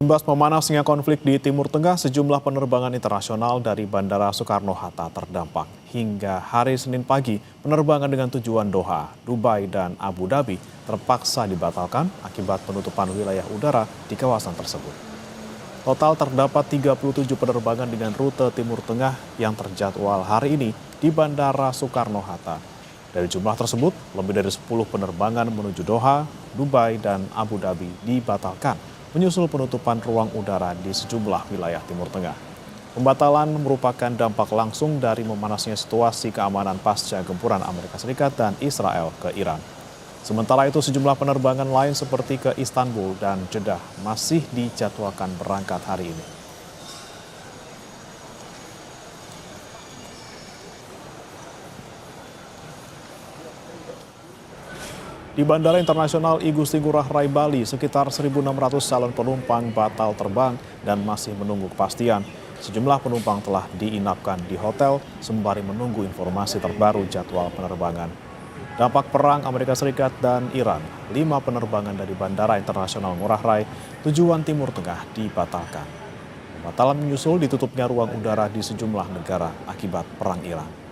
Imbas memanasnya konflik di Timur Tengah, sejumlah penerbangan internasional dari Bandara Soekarno-Hatta terdampak. Hingga hari Senin pagi, penerbangan dengan tujuan Doha, Dubai, dan Abu Dhabi terpaksa dibatalkan akibat penutupan wilayah udara di kawasan tersebut. Total terdapat 37 penerbangan dengan rute Timur Tengah yang terjadwal hari ini di Bandara Soekarno-Hatta. Dari jumlah tersebut, lebih dari 10 penerbangan menuju Doha, Dubai, dan Abu Dhabi dibatalkan menyusul penutupan ruang udara di sejumlah wilayah Timur Tengah. Pembatalan merupakan dampak langsung dari memanasnya situasi keamanan pasca gempuran Amerika Serikat dan Israel ke Iran. Sementara itu sejumlah penerbangan lain seperti ke Istanbul dan Jeddah masih dijadwalkan berangkat hari ini. Di Bandara Internasional I Gusti Ngurah Rai Bali, sekitar 1.600 calon penumpang batal terbang dan masih menunggu kepastian. Sejumlah penumpang telah diinapkan di hotel sembari menunggu informasi terbaru jadwal penerbangan. Dampak perang Amerika Serikat dan Iran, 5 penerbangan dari Bandara Internasional Ngurah Rai tujuan Timur Tengah dibatalkan. Pembatalan menyusul ditutupnya ruang udara di sejumlah negara akibat perang Iran.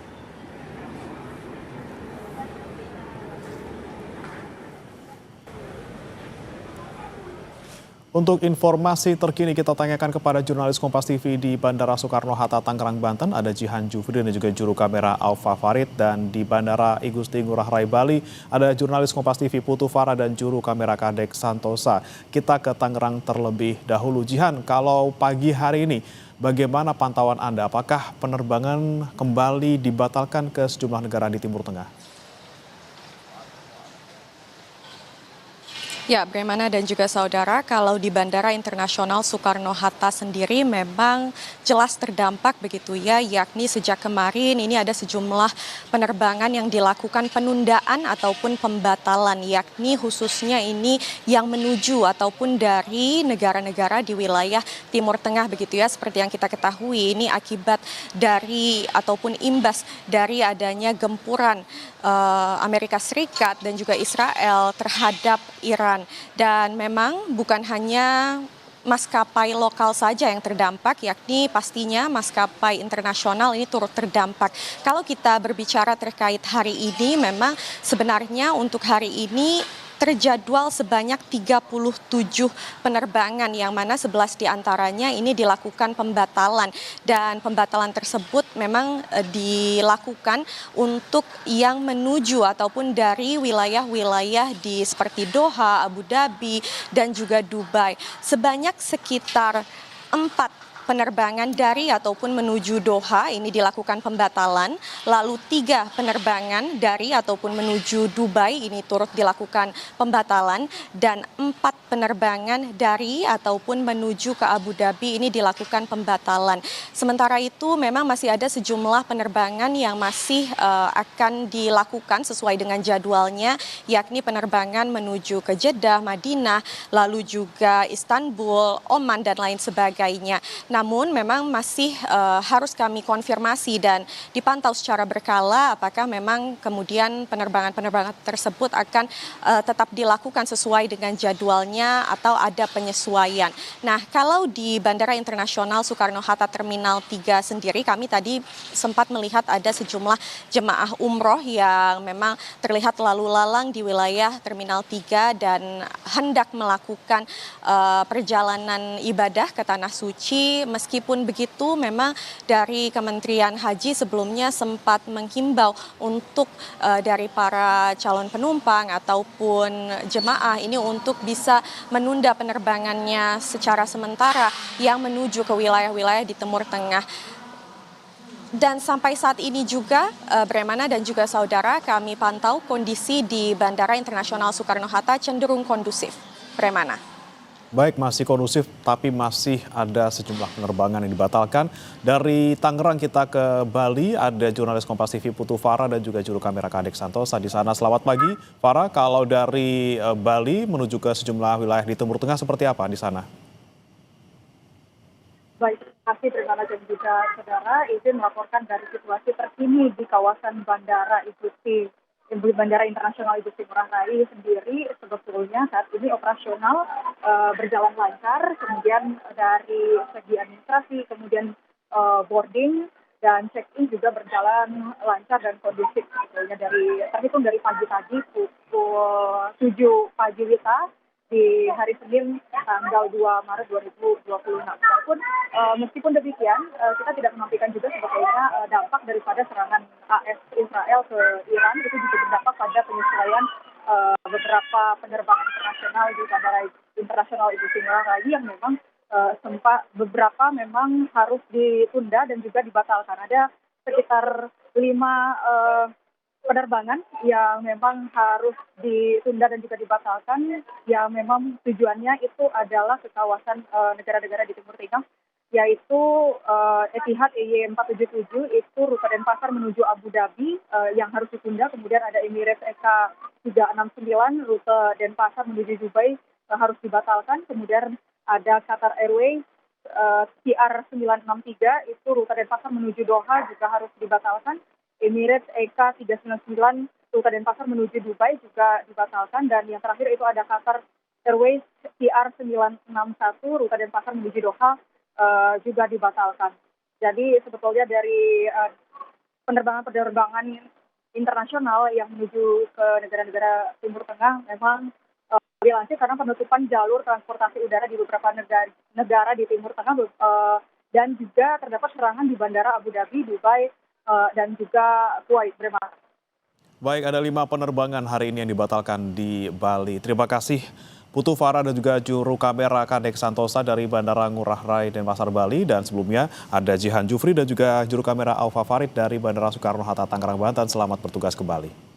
Untuk informasi terkini kita tanyakan kepada jurnalis Kompas TV di Bandara Soekarno-Hatta, Tangerang, Banten. Ada Jihan Jufri dan juga juru kamera Alfa Farid. Dan di Bandara I Gusti Ngurah Rai Bali ada jurnalis Kompas TV Putu Farah dan juru kamera Kadek Santosa. Kita ke Tangerang terlebih dahulu. Jihan, kalau pagi hari ini bagaimana pantauan Anda? Apakah penerbangan kembali dibatalkan ke sejumlah negara di Timur Tengah? Ya, Bremana dan juga saudara, kalau di Bandara Internasional Soekarno-Hatta sendiri memang jelas terdampak begitu ya, yakni sejak kemarin ini ada sejumlah penerbangan yang dilakukan penundaan ataupun pembatalan, yakni khususnya ini yang menuju ataupun dari negara-negara di wilayah Timur Tengah begitu ya, seperti yang kita ketahui ini akibat dari ataupun imbas dari adanya gempuran Amerika Serikat dan juga Israel terhadap Iran. Dan memang bukan hanya maskapai lokal saja yang terdampak, yakni pastinya maskapai internasional ini turut terdampak. Kalau kita berbicara terkait hari ini, memang sebenarnya untuk hari ini terjadwal sebanyak 37 penerbangan yang mana 11 diantaranya ini dilakukan pembatalan, dan pembatalan tersebut memang dilakukan untuk yang menuju ataupun dari wilayah-wilayah di seperti Doha, Abu Dhabi dan juga Dubai. Sebanyak sekitar 4 penerbangan dari ataupun menuju Doha ini dilakukan pembatalan, lalu 3 penerbangan dari ataupun menuju Dubai ini turut dilakukan pembatalan, dan 4 penerbangan dari ataupun menuju ke Abu Dhabi ini dilakukan pembatalan. Sementara itu memang masih ada sejumlah penerbangan yang masih akan dilakukan sesuai dengan jadwalnya, yakni penerbangan menuju ke Jeddah, Madinah, lalu juga Istanbul, Oman dan lain sebagainya. Namun memang masih harus kami konfirmasi dan dipantau secara berkala apakah memang kemudian penerbangan-penerbangan tersebut akan tetap dilakukan sesuai dengan jadwalnya atau ada penyesuaian. Nah, kalau di Bandara Internasional Soekarno-Hatta Terminal 3 sendiri, kami tadi sempat melihat ada sejumlah jemaah umroh yang memang terlihat lalu lalang di wilayah Terminal 3 dan hendak melakukan perjalanan ibadah ke Tanah Suci. Meskipun begitu, memang dari Kementerian Haji sebelumnya sempat menghimbau untuk dari para calon penumpang ataupun jemaah ini untuk bisa menunda penerbangannya secara sementara yang menuju ke wilayah-wilayah di Timur Tengah. Dan sampai saat ini juga, Bremana dan juga saudara, kami pantau kondisi di Bandara Internasional Soekarno-Hatta cenderung kondusif. Bremana. Baik, masih kondusif, tapi masih ada sejumlah penerbangan yang dibatalkan. Dari Tangerang kita ke Bali, ada jurnalis Kompas TV Putu Farah dan juga juru kamera Kadek Santosa di sana. Selamat pagi, Farah. Kalau dari Bali menuju ke sejumlah wilayah di Timur Tengah seperti apa di sana? Baik, terima kasih Bremana dan juga saudara. Izin melaporkan dari situasi terkini di kawasan Bandara Bandara Internasional I Gusti Ngurah Rai sendiri sebetulnya saat ini operasional berjalan lancar. Kemudian dari segi administrasi, kemudian boarding dan check-in juga berjalan lancar dan kondusif sebetulnya terhitung dari pagi tadi pukul 7 pagi WITA di hari Senin tanggal 2 Maret 2026. Walaupun meskipun demikian kita tidak menampilkan juga sebetulnya dampak daripada serangan AS Israel ke Iran itu juga berdampak pada penyesuaian beberapa penerbangan internasional di Bandara Internasional Igusti Ngurah Rai yang memang sempat beberapa memang harus ditunda dan juga dibatalkan. Ada sekitar 5 penerbangan yang memang harus ditunda dan juga dibatalkan, yang memang tujuannya itu adalah ke kawasan negara-negara di Timur Tengah, yaitu Etihad EY477 itu rute Denpasar menuju Abu Dhabi yang harus ditunda, kemudian ada Emirates EK369 rute Denpasar menuju Dubai harus dibatalkan, kemudian ada Qatar Airways CR963 itu rute Denpasar menuju Doha juga harus dibatalkan. Emirates EK399 rute Denpasar menuju Dubai juga dibatalkan, dan yang terakhir itu ada Qatar Airways CR961 rute Denpasar menuju Doha juga dibatalkan. Jadi sebetulnya dari penerbangan internasional yang menuju ke negara-negara Timur Tengah memang dilansir karena penutupan jalur transportasi udara di beberapa negara di Timur Tengah dan juga terdapat serangan di Bandara Abu Dhabi, Dubai, dan juga Kuwait. Baik, ada 5 penerbangan hari ini yang dibatalkan di Bali. Terima kasih Putu Farah dan juga juru kamera Kadek Santosa dari Bandara Ngurah Rai Denpasar Bali. Dan sebelumnya ada Jihan Jufri dan juga juru kamera Aufa Farid dari Bandara Soekarno-Hatta Tangerang, Banten. Selamat bertugas kembali.